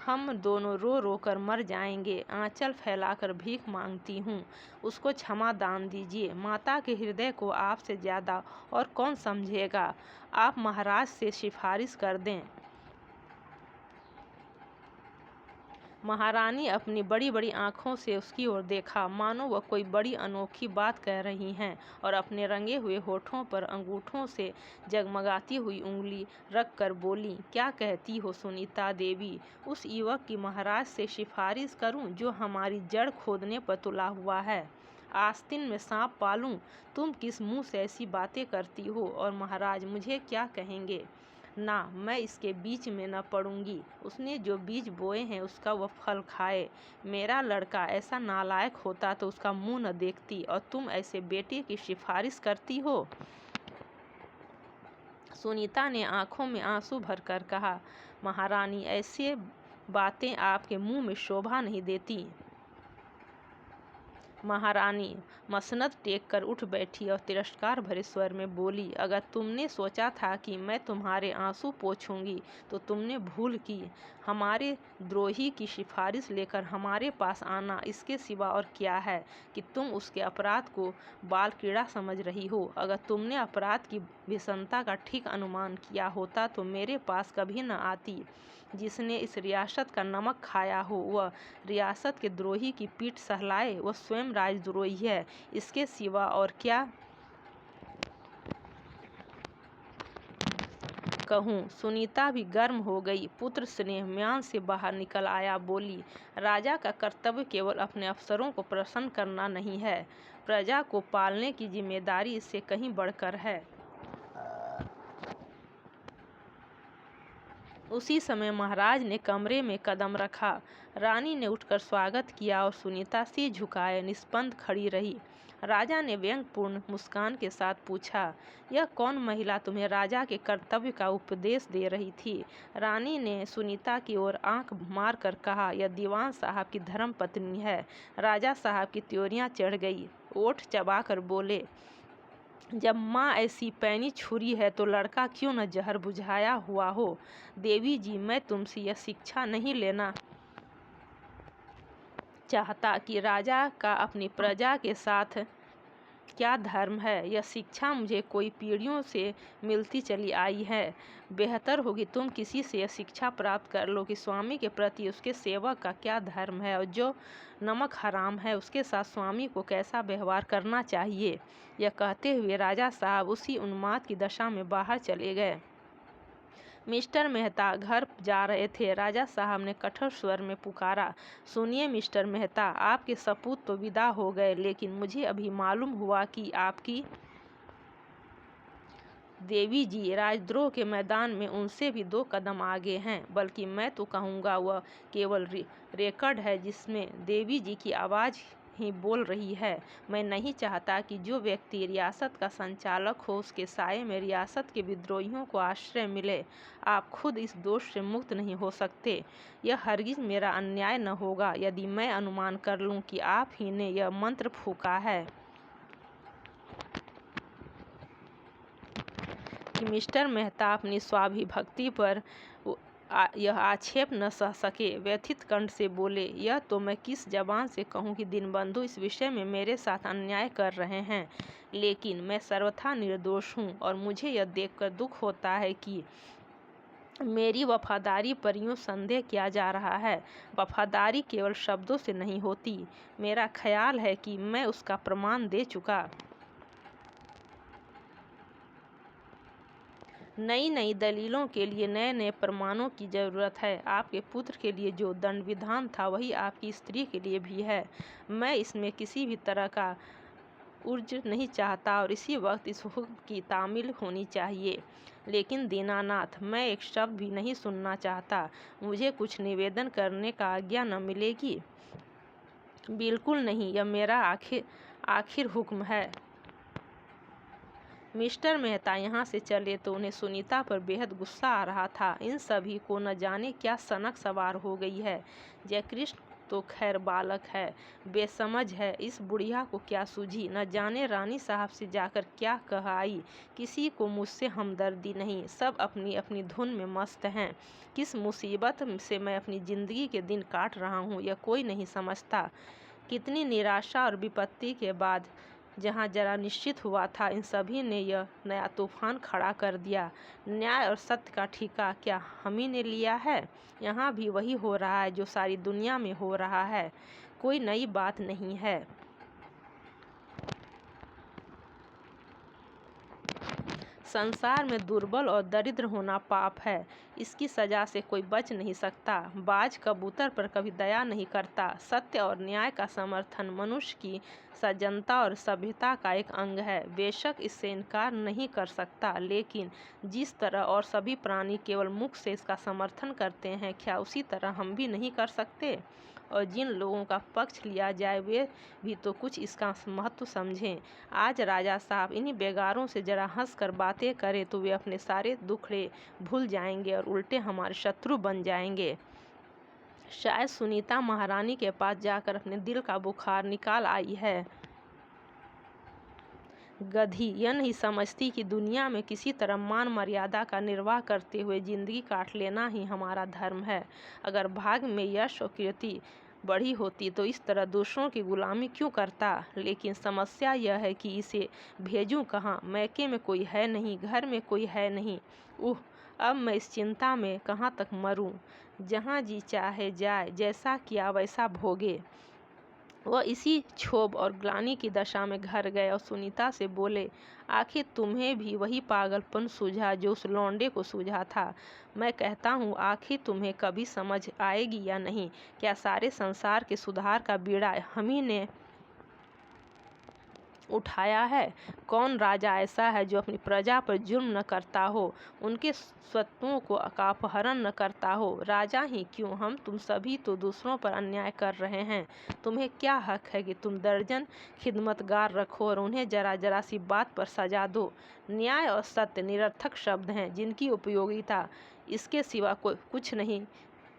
हम दोनों रो रो कर मर जाएंगे। आंचल फैलाकर भीख मांगती हूँ, उसको क्षमा दान दीजिए। माता के हृदय को आपसे ज़्यादा और कौन समझेगा। आप महाराज से सिफारिश कर दें। महारानी अपनी बड़ी बड़ी आंखों से उसकी ओर देखा, मानो वह कोई बड़ी अनोखी बात कह रही हैं, और अपने रंगे हुए होठों पर अंगूठों से जगमगाती हुई उंगली रख कर बोली, क्या कहती हो सुनीता देवी। उस युवक की महाराज से सिफारिश करूं जो हमारी जड़ खोदने पर तुला हुआ है। आस्तीन में सांप पालूं। तुम किस मुंह से ऐसी बातें करती हो। और महाराज मुझे क्या कहेंगे। ना, मैं इसके बीच में न पड़ूंगी। उसने जो बीज बोए हैं उसका वह फल खाए। मेरा लड़का ऐसा नालायक होता तो उसका मुंह न देखती, और तुम ऐसे बेटे की सिफारिश करती हो। सुनीता ने आंखों में आंसू भरकर कहा, महारानी ऐसे बातें आपके मुंह में शोभा नहीं देती। महारानी मसनद टेक कर उठ बैठी और तिरस्कार भरे स्वर में बोली, अगर तुमने सोचा था कि मैं तुम्हारे आंसू पोंछूंगी तो तुमने भूल की। हमारे द्रोही की सिफारिश लेकर हमारे पास आना इसके सिवा और क्या है कि तुम उसके अपराध को बाल कीड़ा समझ रही हो। अगर तुमने अपराध की भीषणता का ठीक अनुमान किया होता तो मेरे पास कभी न आती। जिसने इस रियासत का नमक खाया हो वह रियासत के द्रोही की पीठ सहलाए, वह स्वयं राजद्रोही है। इसके सिवा और क्या कहूँ। सुनीता भी गर्म हो गई। पुत्र स्नेह म्यान से बाहर निकल आया। बोली, राजा का कर्तव्य केवल अपने अफसरों को प्रसन्न करना नहीं है, प्रजा को पालने की जिम्मेदारी इससे कहीं बढ़कर है। उसी समय महाराज ने कमरे में कदम रखा। रानी ने उठकर स्वागत किया और सुनीता सिर झुकाए निष्पंद खड़ी रही। राजा ने व्यंग्यपूर्ण मुस्कान के साथ पूछा, यह कौन महिला तुम्हें राजा के कर्तव्य का उपदेश दे रही थी। रानी ने सुनीता की ओर आंख मार कर कहा, यह दीवान साहब की धर्म पत्नी है। राजा साहब की त्योरियां चढ़ गई। ओठ चबाकर बोले, जब माँ ऐसी पैनी छुरी है तो लड़का क्यों न जहर बुझाया हुआ हो। देवी जी, मैं तुमसे यह शिक्षा नहीं लेना चाहता कि राजा का अपनी प्रजा के साथ क्या धर्म है। यह शिक्षा मुझे कोई पीढ़ियों से मिलती चली आई है। बेहतर होगी तुम किसी से यह शिक्षा प्राप्त कर लो कि स्वामी के प्रति उसके सेवक का क्या धर्म है, और जो नमक हराम है उसके साथ स्वामी को कैसा व्यवहार करना चाहिए। यह कहते हुए राजा साहब उसी उन्माद की दशा में बाहर चले गए। मिस्टर मेहता घर जा रहे थे। राजा साहब ने कठोर स्वर में पुकारा, सुनिए मिस्टर मेहता, आपके सपूत तो विदा हो गए, लेकिन मुझे अभी मालूम हुआ कि आपकी देवी जी राजद्रोह के मैदान में उनसे भी 2 कदम आगे हैं। बल्कि मैं तो कहूँगा वह केवल रिकॉर्ड है जिसमें देवी जी की आवाज़ ही बोल रही है। मैं नहीं चाहता कि जो व्यक्ति रियासत का संचालक हो उसके साये में रियासत के विद्रोहियों को आश्रय मिले। आप खुद इस दोष से मुक्त नहीं हो सकते। यह हरगिज मेरा अन्याय न होगा यदि मैं अनुमान कर लूं कि आप ही ने यह मंत्र फूंका है कि मिस्टर मेहता अपनी स्वाभिभक्ति पर यह आक्षेप न सह सके। व्यथित कंठ से बोले, यह तो मैं किस जबान से कहूँ कि दीनबंधु इस विषय में मेरे साथ अन्याय कर रहे हैं। लेकिन मैं सर्वथा निर्दोष हूँ और मुझे यह देखकर दुख होता है कि मेरी वफादारी पर यूँ संदेह किया जा रहा है। वफादारी केवल शब्दों से नहीं होती। मेरा ख्याल है कि मैं उसका प्रमाण दे चुका। नई नई दलीलों के लिए नए नए प्रमाणों की ज़रूरत है। आपके पुत्र के लिए जो दंड विधान था वही आपकी स्त्री के लिए भी है। मैं इसमें किसी भी तरह का उर्ज नहीं चाहता और इसी वक्त इस हुक्म की तामील होनी चाहिए। लेकिन दीनानाथ, मैं एक शब्द भी नहीं सुनना चाहता। मुझे कुछ निवेदन करने का आज्ञा न मिलेगी? बिल्कुल नहीं, यह मेरा आखिर हुक्म है। मिस्टर मेहता यहाँ से चले तो उन्हें सुनीता पर बेहद गुस्सा आ रहा था। इन सभी को न जाने क्या सनक सवार हो गई है। जयकृष्ण तो खैर बालक है, बेसमझ है। इस बुढ़िया को क्या सूझी, न जाने रानी साहब से जाकर क्या कह आई। किसी को मुझसे हमदर्दी नहीं, सब अपनी अपनी धुन में मस्त हैं। किस मुसीबत से मैं अपनी ज़िंदगी के दिन काट रहा हूँ यह कोई नहीं समझता। कितनी निराशा और विपत्ति के बाद जहाँ जरा निश्चित हुआ था, इन सभी ने यह नया तूफान खड़ा कर दिया। न्याय और सत्य का ठिका क्या हम ही ने लिया है? यहाँ भी वही हो रहा है जो सारी दुनिया में हो रहा है। कोई नई बात नहीं है। संसार में दुर्बल और दरिद्र होना पाप है। इसकी सजा से कोई बच नहीं सकता। बाज कबूतर पर कभी दया नहीं करता। सत्य और न्याय का समर्थन मनुष्य की सज्जनता और सभ्यता का एक अंग है। बेशक इससे इनकार नहीं कर सकता, लेकिन जिस तरह और सभी प्राणी केवल मुख से इसका समर्थन करते हैं, क्या उसी तरह हम भी नहीं कर सकते? और जिन लोगों का पक्ष लिया जाए वे भी तो कुछ इसका महत्व समझें। आज राजा साहब इन्हीं बेगारों से जरा हंस कर बातें करें तो वे अपने सारे दुखड़े भूल जाएंगे और उल्टे हमारे शत्रु बन जाएंगे। शायद सुनीता महारानी के पास जाकर अपने दिल का बुखार निकाल आई है। गधी यह नहीं समझती कि दुनिया में किसी तरह मान मर्यादा का निर्वाह करते हुए जिंदगी काट लेना ही हमारा धर्म है। अगर भाग में यश और कीर्ति बढ़ी होती तो इस तरह दूसरों की गुलामी क्यों करता? लेकिन समस्या यह है कि इसे भेजूं कहाँ? मैके में कोई है नहीं, घर में कोई है नहीं। अब मैं इस चिंता में कहाँ तक मरूं? जहाँ जी चाहे जाए, जैसा किया वैसा भोगे। वह इसी क्षोभ और ग्लानि की दशा में घर गए और सुनीता से बोले, आखिर तुम्हें भी वही पागलपन सूझा जो उस लौंडे को सूझा था? मैं कहता हूँ, आखिर तुम्हें कभी समझ आएगी या नहीं? क्या सारे संसार के सुधार का बीड़ा हम ही ने उठाया है? कौन राजा ऐसा है जो अपनी प्रजा पर जुर्म न करता हो, उनके स्वत्वों को का अपहरण न करता हो? राजा ही क्यों, हम तुम सभी तो दूसरों पर अन्याय कर रहे हैं। तुम्हें क्या हक है कि तुम दर्जन खिदमतगार रखो और उन्हें जरा जरा सी बात पर सजा दो? न्याय और सत्य निरर्थक शब्द हैं जिनकी उपयोगिता इसके सिवा कुछ नहीं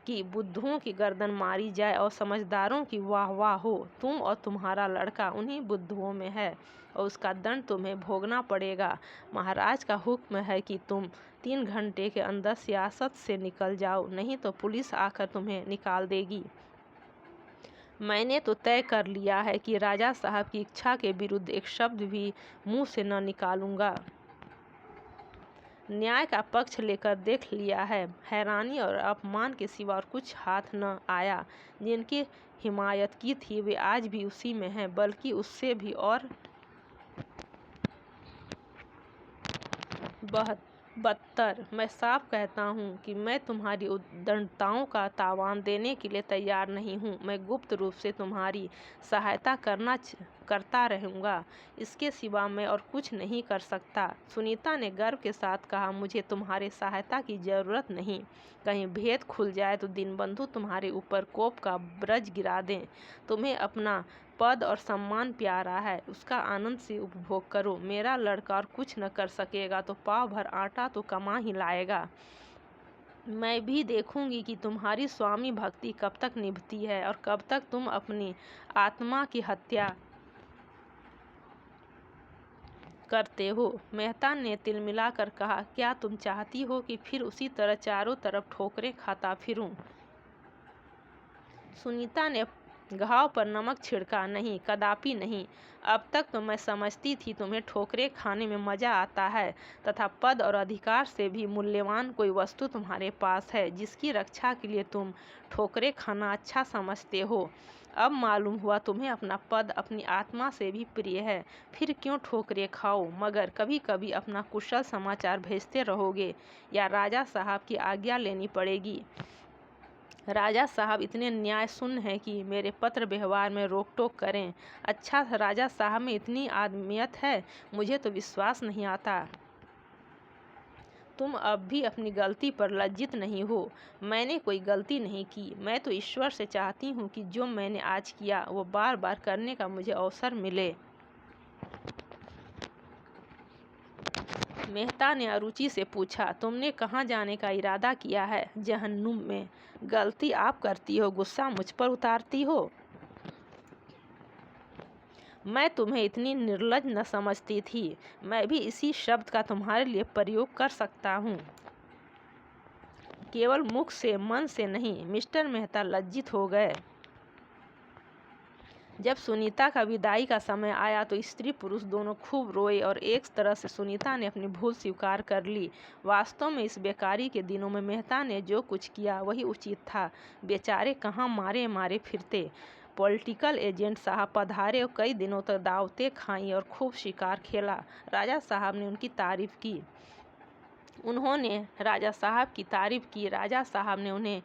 कि बुद्धुओं की गर्दन मारी जाए और समझदारों की वाह वाह हो। तुम और तुम्हारा लड़का उन्हीं बुद्धुओं में है और उसका दंड तुम्हें भोगना पड़ेगा। महाराज का हुक्म है कि तुम 3 घंटे के अंदर सियासत से निकल जाओ, नहीं तो पुलिस आकर तुम्हें निकाल देगी। मैंने तो तय कर लिया है कि राजा साहब की इच्छा के विरुद्ध एक शब्द भी मुँह से न निकालूंगा। न्याय का पक्ष लेकर देख लिया है। हैरानी और अपमान के सिवा और कुछ हाथ न आया। जिनकी हिमायत की थी वे आज भी उसी में हैं, बल्कि उससे भी और बदतर। मैं साफ कहता हूँ कि मैं तुम्हारी उद्दंडताओं का तावान देने के लिए तैयार नहीं हूँ। मैं गुप्त रूप से तुम्हारी सहायता करना करता रहूँगा। इसके सिवा मैं और कुछ नहीं कर सकता। सुनीता ने गर्व के साथ कहा, मुझे तुम्हारे सहायता की ज़रूरत नहीं। कहीं भेद खुल जाए तो दीनबंधु तुम्हारे ऊपर कोप का ब्रज गिरा दें। तुम्हें अपना पद और सम्मान प्यारा है, उसका आनंद से उपभोग करो। मेरा लड़का और कुछ न कर सकेगा तो पाव भर आटा तो कमा ही लाएगा। मैं भी देखूंगी कि तुम्हारी स्वामी भक्ति कब तक निभती है और कब तक तुम अपनी आत्मा की हत्या करते हो। मेहता ने तिलमिलाकर कहा, क्या तुम चाहती हो कि फिर उसी तरह चारों तरफ ठोकरें खाता फिरूं? सुनीता ने घाव पर नमक छिड़का, नहीं, कदापि नहीं। अब तक तो मैं समझती थी तुम्हें ठोकरें खाने में मजा आता है तथा पद और अधिकार से भी मूल्यवान कोई वस्तु तुम्हारे पास है जिसकी रक्षा के लिए तुम ठोकरें खाना अच्छा समझते हो। अब मालूम हुआ तुम्हें अपना पद अपनी आत्मा से भी प्रिय है, फिर क्यों ठोकरें खाओ? मगर कभी कभी अपना कुशल समाचार भेजते रहोगे या राजा साहब की आज्ञा लेनी पड़ेगी? राजा साहब इतने न्यायशून्य हैं कि मेरे पत्र व्यवहार में रोक टोक करें। अच्छा, राजा साहब में इतनी आदमियत है, मुझे तो विश्वास नहीं आता। तुम अब भी अपनी गलती पर लज्जित नहीं हो। मैंने कोई गलती नहीं की। मैं तो ईश्वर से चाहती हूँ कि जो मैंने आज किया वो बार बार करने का मुझे अवसर मिले। मेहता ने अरुचि से पूछा, तुमने कहाँ जाने का इरादा किया है? जहन्नुम में। गलती आप करती हो, गुस्सा मुझ पर उतारती हो। मैं तुम्हें इतनी निर्लज न समझती थी। मैं भी इसी शब्द का तुम्हारे लिए प्रयोग कर सकता हूँ, केवल मुख से, मन से नहीं। मिस्टर मेहता लज्जित हो गए। जब सुनीता का विदाई का समय आया तो स्त्री पुरुष दोनों खूब रोए और एक तरह से सुनीता ने अपनी भूल स्वीकार कर ली। वास्तव में इस बेकारी के दिनों में मेहता ने जो कुछ किया वही उचित था। बेचारे कहाँ मारे मारे फिरते। पॉलिटिकल एजेंट साहब पधारे और कई दिनों तक दावतें खाईं और खूब शिकार खेला। राजा साहब ने उनकी तारीफ की। उन्होंने राजा साहब की तारीफ की। राजा साहब ने उन्हें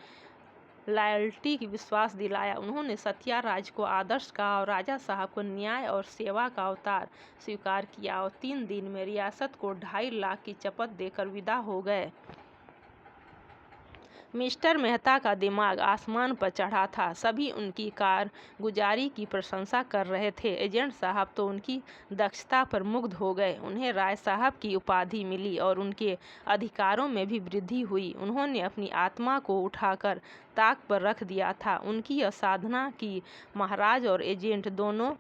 लॉयल्टी की विश्वास दिलाया। उन्होंने सत्याराज को आदर्श कहा और राजा साहब को न्याय और सेवा का अवतार स्वीकार किया और 3 दिन में रियासत को 2.5 लाख की चपत देकर विदा हो गए। मिस्टर मेहता का दिमाग आसमान पर चढ़ा था। सभी उनकी कारगुजारी की प्रशंसा कर रहे थे। एजेंट साहब तो उनकी दक्षता पर मुग्ध हो गए। उन्हें राय साहब की उपाधि मिली और उनके अधिकारों में भी वृद्धि हुई। उन्होंने अपनी आत्मा को उठाकर ताक पर रख दिया था। उनकी यह साधना कि महाराज और एजेंट दोनों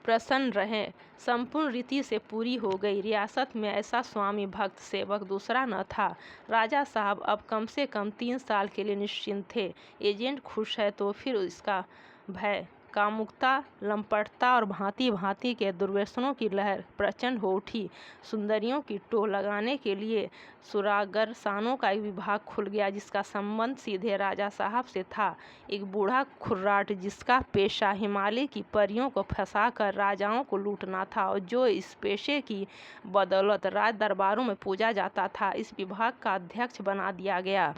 प्रसन्न रहें, संपूर्ण रीति से पूरी हो गई। रियासत में ऐसा स्वामी भक्त सेवक दूसरा न था। राजा साहब अब कम से कम 3 साल के लिए निश्चिंत थे। एजेंट खुश है तो फिर इसका भय, कामुकता, लंपटता और भांति भांति के दुर्व्यसनों की लहर प्रचंड हो उठी। सुंदरियों की टोह लगाने के लिए सुरागरसानों का एक विभाग खुल गया जिसका संबंध सीधे राजा साहब से था। एक बूढ़ा खुर्राट जिसका पेशा हिमालय की परियों को फंसाकर राजाओं को लूटना था और जो इस पेशे की बदौलत राज दरबारों में पूजा जाता था, इस विभाग का अध्यक्ष बना दिया गया।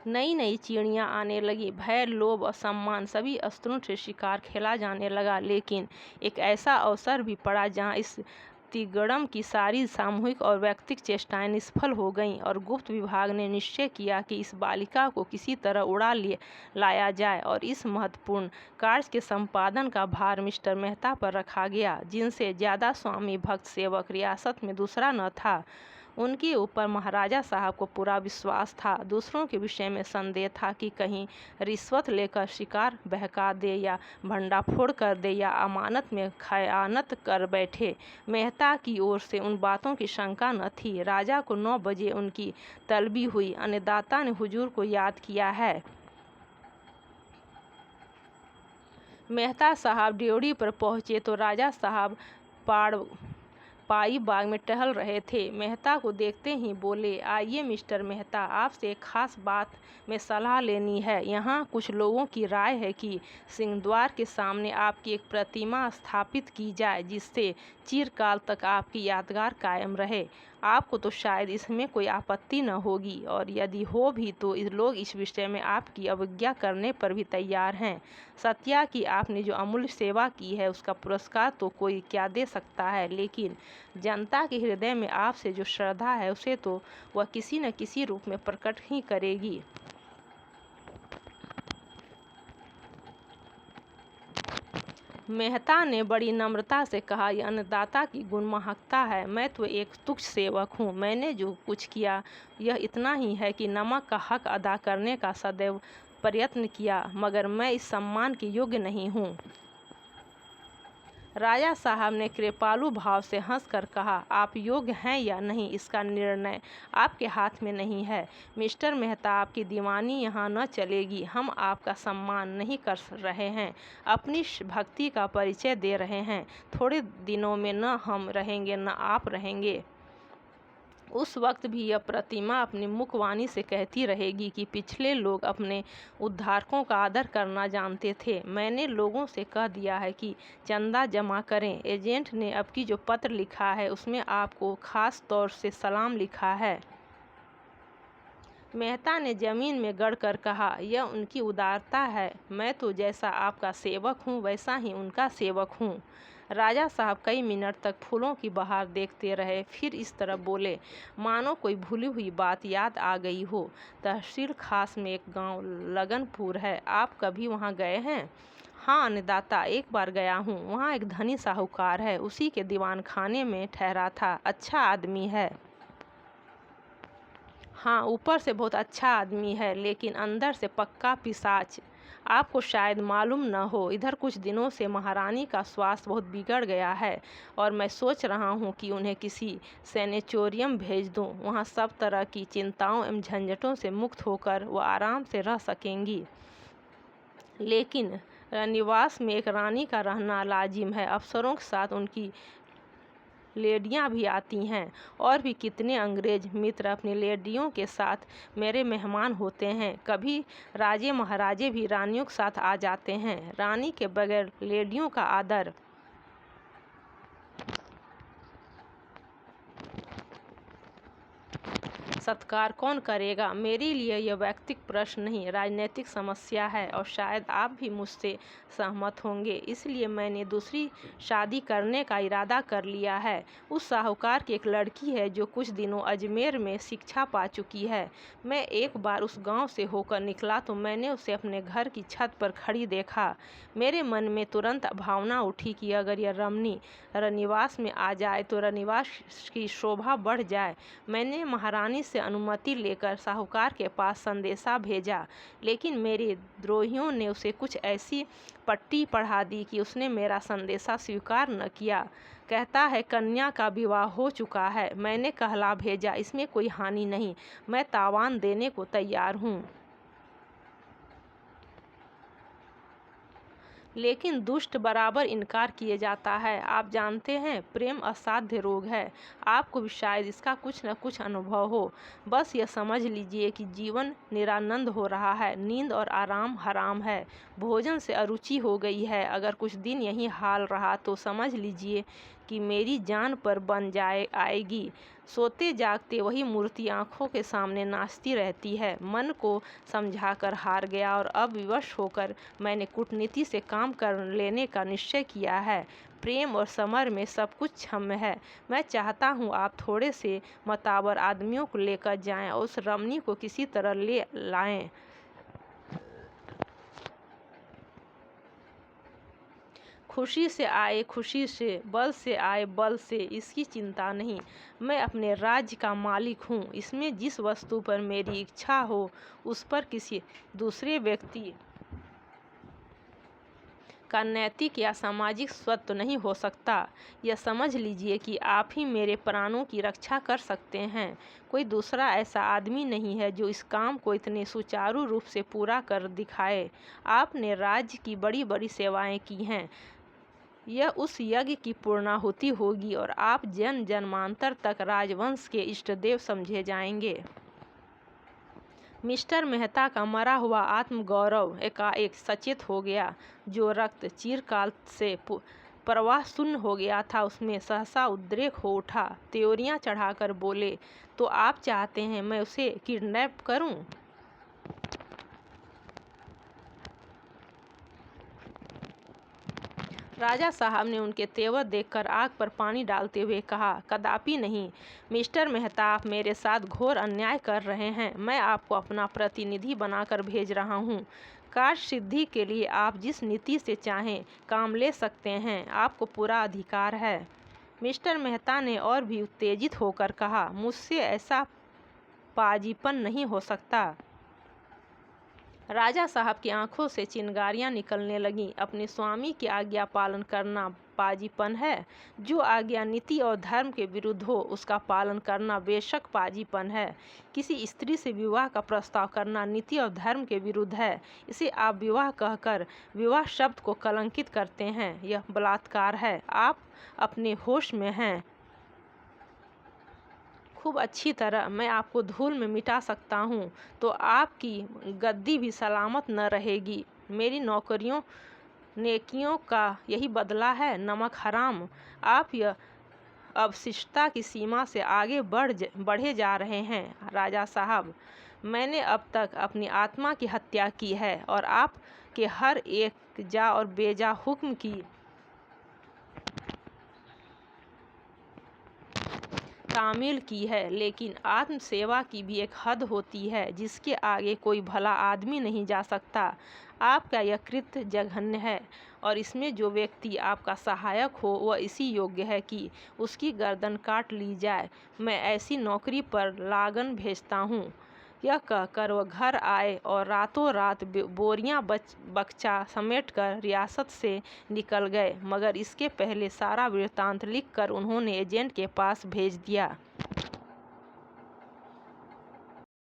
नई नई चिड़ियाँ आने लगी। भय, लोभ और सम्मान सभी अस्त्रों से शिकार खेला जाने लगा। लेकिन एक ऐसा अवसर भी पड़ा जहाँ इस तिगड़म की सारी सामूहिक और व्यक्तिगत चेष्टाएं निष्फल हो गईं और गुप्त विभाग ने निश्चय किया कि इस बालिका को किसी तरह उड़ा लाया जाए और इस महत्वपूर्ण कार्य के संपादन का भार मिस्टर मेहता पर रखा गया, जिनसे ज़्यादा स्वामी भक्त सेवक रियासत में दूसरा न था। उनके ऊपर महाराजा साहब को पूरा विश्वास था। दूसरों के विषय में संदेह था कि कहीं रिश्वत लेकर शिकार बहका दे या भंडाफोड़ कर दे या अमानत में खयानत कर बैठे। मेहता की ओर से उन बातों की शंका न थी। राजा को 9 बजे उनकी तलबी हुई। अन्नदाता ने हुजूर को याद किया है। मेहता साहब ड्योढ़ी पर पहुँचे तो राजा साहब पाई बाग में टहल रहे थे। मेहता को देखते ही बोले, आइए मिस्टर मेहता, आपसे एक खास बात में सलाह लेनी है। यहाँ कुछ लोगों की राय है कि सिंहद्वार के सामने आपकी एक प्रतिमा स्थापित की जाए जिससे चिरकाल तक आपकी यादगार कायम रहे। आपको तो शायद इसमें कोई आपत्ति न होगी, और यदि हो भी तो लोग इस विषय में आपकी अवज्ञा करने पर भी तैयार हैं। सत्या कि आपने जो अमूल्य सेवा की है उसका पुरस्कार तो कोई क्या दे सकता है, लेकिन जनता के हृदय में आपसे जो श्रद्धा है उसे तो वह किसी न किसी रूप में प्रकट ही करेगी। मेहता ने बड़ी नम्रता से कहा, यह अन्नदाता की गुणवाहकता है। मैं तो एक तुच्छ सेवक हूँ। मैंने जो कुछ किया यह इतना ही है कि नमक का हक अदा करने का सदैव प्रयत्न किया, मगर मैं इस सम्मान के योग्य नहीं हूँ। राजा साहब ने कृपालु भाव से हंसकर कहा, आप योग्य हैं या नहीं इसका निर्णय आपके हाथ में नहीं है। मिस्टर मेहता, आपकी दीवानी यहाँ न चलेगी। हम आपका सम्मान नहीं कर रहे हैं, अपनी भक्ति का परिचय दे रहे हैं। थोड़े दिनों में न हम रहेंगे न आप रहेंगे। उस वक्त भी यह प्रतिमा अपनी मुखवाणी से कहती रहेगी कि पिछले लोग अपने उद्धारकों का आदर करना जानते थे। मैंने लोगों से कह दिया है कि चंदा जमा करें। एजेंट ने अब की जो पत्र लिखा है उसमें आपको खास तौर से सलाम लिखा है। मेहता ने जमीन में गड़कर कहा, यह उनकी उदारता है। मैं तो जैसा आपका सेवक हूँ वैसा ही उनका सेवक हूँ। राजा साहब कई मिनट तक फूलों की बहार देखते रहे, फिर इस तरह बोले मानो कोई भूली हुई बात याद आ गई हो। तहसील खास में एक गांव लगनपुर है, आप कभी वहां गए हैं? हाँ अन्नदाता, एक बार गया हूँ। वहाँ एक धनी साहूकार है, उसी के दीवान खाने में ठहरा था। अच्छा आदमी है। हाँ, ऊपर से बहुत अच्छा आदमी है, लेकिन अंदर से पक्का पिशाच। आपको शायद मालूम न हो, इधर कुछ दिनों से महारानी का स्वास्थ्य बहुत बिगड़ गया है और मैं सोच रहा हूँ कि उन्हें किसी सैनेटोरियम भेज दूँ। वहाँ सब तरह की चिंताओं एवं झंझटों से मुक्त होकर वो आराम से रह सकेंगी। लेकिन निवास में एक रानी का रहना लाजिम है। अफसरों के साथ उनकी लेडियां भी आती हैं, और भी कितने अंग्रेज मित्र अपनी लेडियों के साथ मेरे मेहमान होते हैं। कभी राजे महाराजे भी रानियों के साथ आ जाते हैं। रानी के बगैर लेडियों का आदर सत्कार कौन करेगा? मेरे लिए यह व्यक्तिगत प्रश्न नहीं, राजनीतिक समस्या है, और शायद आप भी मुझसे सहमत होंगे। इसलिए मैंने दूसरी शादी करने का इरादा कर लिया है। उस साहूकार की एक लड़की है जो कुछ दिनों अजमेर में शिक्षा पा चुकी है। मैं एक बार उस गांव से होकर निकला तो मैंने उसे अपने घर की छत पर खड़ी देखा। मेरे मन में तुरंत भावना उठी कि अगर यह रमणी रनिवास में आ जाए तो रनिवास की शोभा बढ़ जाए। मैंने महारानी से अनुमति लेकर साहूकार के पास संदेशा भेजा, लेकिन मेरे द्रोहियों ने उसे कुछ ऐसी पट्टी पढ़ा दी कि उसने मेरा संदेशा स्वीकार न किया। कहता है कन्या का विवाह हो चुका है। मैंने कहला भेजा, इसमें कोई हानि नहीं, मैं तावान देने को तैयार हूँ। लेकिन दुष्ट बराबर इनकार किए जाता है। आप जानते हैं, प्रेम असाध्य रोग है। आपको भी शायद इसका कुछ न कुछ अनुभव हो। बस यह समझ लीजिए कि जीवन निरानंद हो रहा है, नींद और आराम हराम है, भोजन से अरुचि हो गई है। अगर कुछ दिन यही हाल रहा तो समझ लीजिए कि मेरी जान पर बन आएगी। सोते जागते वही मूर्ति आंखों के सामने नाचती रहती है। मन को समझाकर हार गया और अब विवश होकर मैंने कूटनीति से काम कर लेने का निश्चय किया है। प्रेम और समर में सब कुछ क्षम्य है। मैं चाहता हूँ आप थोड़े से मातबर आदमियों को लेकर जाएं और उस रमणी को किसी तरह ले लाएं। खुशी से आए खुशी से, बल से आए बल से, इसकी चिंता नहीं। मैं अपने राज्य का मालिक हूँ। इसमें जिस वस्तु पर मेरी इच्छा हो उस पर किसी दूसरे व्यक्ति का नैतिक या सामाजिक स्वत्व नहीं हो सकता। यह समझ लीजिए कि आप ही मेरे प्राणों की रक्षा कर सकते हैं। कोई दूसरा ऐसा आदमी नहीं है जो इस काम को इतने सुचारू रूप से पूरा कर दिखाए। आपने राज्य की बड़ी बड़ी सेवाएं की हैं। यह उस यज्ञ की पूर्णाहुति होगी और आप जन जन्मांतर तक राजवंश के इष्टदेव समझे जाएंगे। मिस्टर मेहता का मरा हुआ आत्मगौरव एकाएक सचेत हो गया। जो रक्त चिरकाल से प्रवाह शून्य हो गया था उसमें सहसा उद्रेक हो उठा। त्योरियां चढ़ाकर बोले, तो आप चाहते हैं मैं उसे किडनैप करूं? राजा साहब ने उनके तेवर देखकर आग पर पानी डालते हुए कहा, कदापि नहीं मिस्टर मेहता, आप मेरे साथ घोर अन्याय कर रहे हैं। मैं आपको अपना प्रतिनिधि बनाकर भेज रहा हूँ। कार्य सिद्धि के लिए आप जिस नीति से चाहें काम ले सकते हैं, आपको पूरा अधिकार है। मिस्टर मेहता ने और भी उत्तेजित होकर कहा, मुझसे ऐसा पाजीपन नहीं हो सकता। राजा साहब की आंखों से चिंगारियां निकलने लगीं। अपने स्वामी की आज्ञा पालन करना पाजीपन है? जो आज्ञा नीति और धर्म के विरुद्ध हो उसका पालन करना बेशक पाजीपन है। किसी स्त्री से विवाह का प्रस्ताव करना नीति और धर्म के विरुद्ध है। इसे आप विवाह कहकर विवाह शब्द को कलंकित करते हैं। यह बलात्कार है। आप अपने होश में हैं? खूब अच्छी तरह मैं आपको धूल में मिटा सकता हूँ, तो आपकी गद्दी भी सलामत न रहेगी। मेरी नौकरियों नेकियों का यही बदला है। नमक हराम, आप यह अब शिष्टता की सीमा से आगे बढ़े जा रहे हैं। राजा साहब, मैंने अब तक अपनी आत्मा की हत्या की है और आपके हर एक जा और बेजा हुक्म की तामील की है, लेकिन आत्म सेवा की भी एक हद होती है जिसके आगे कोई भला आदमी नहीं जा सकता। आपका यह कृत्य जघन्य है और इसमें जो व्यक्ति आपका सहायक हो वह इसी योग्य है कि उसकी गर्दन काट ली जाए। मैं ऐसी नौकरी पर लागन भेजता हूँ। यह कहकर वह घर आए और रातों रात बोरियां बक्सा समेटकर रियासत से निकल गए। मगर इसके पहले सारा वृत्तांत लिखकर उन्होंने एजेंट के पास भेज दिया।